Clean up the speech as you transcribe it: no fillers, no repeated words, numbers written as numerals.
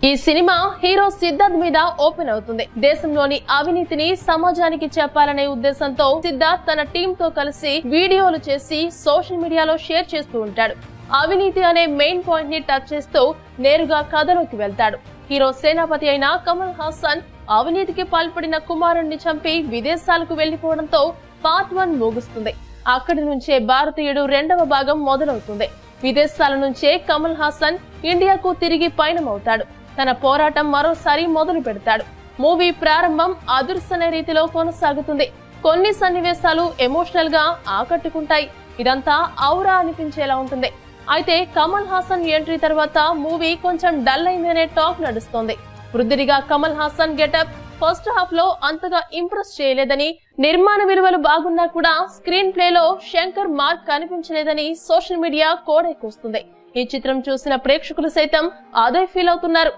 ఈ cinema hero Siddharth మీద open అవుతుంది. దేశంలోని అవినీతిని సమాజానికి చెప్పాలనే ఉద్దేశంతో సిద్ధార్థ్ తన టీమ్ తో కలిసి వీడియోలు చేసి సోషల్ మీడియాలో షేర్ చేస్తూ ఉంటాడు. అవినీతి అనే మెయిన్ పాయింట్ ని టచ్ చేస్తూ నేరుగా కథలోకి వెళ్తాడు. హీరో సేనాపతి అయిన కమల్ హాసన్ అవినీతికి పాల్పడిన కుమారుణ్ణి చంపి విదేశాలకు వెళ్లిపోవడంతో పార్ట్ 1 ముగుస్తుంది. అక్కడి నుంచే భారతీయుడు 2వ భాగం మొదలవుతుంది. విదేశాల నుంచే కమల్ హాసన్ ఇండియాకు తిరిగి పయనమవుతాడు. తన పోరాటం మరోసారి మొదలు పెడతాడు. మూవీ ప్రారంభం అదుర్సనే రీతిలో కొనసాగుతుంది. కొన్ని సన్నివేశాలు ఎమోషనల్ గా ఆకట్టుకుంటాయి. ఇదంతా ఔరా అనిపించేలా ఉంటుంది. అయితే కమల్ హాసన్ ఎంట్రీ తర్వాత మూవీ కొంచెం డల్ అయిందనే టాక్ నడుస్తోంది. వృద్ధిగా Kamal Haasan getup first half లో అంతగా ఇంప్రెస్ చేయలేదని, నిర్మాణ విలువలు బాగున్నా కూడా స్క్రీన్ ప్లే లో శంకర్ మార్క్ కనిపించలేదని సోషల్ మీడియా కోడెక్కుస్తుంది. ఈ చిత్రం చూసిన ప్రేక్షకులు సైతం అదే ఫీల్ అవుతున్నారు.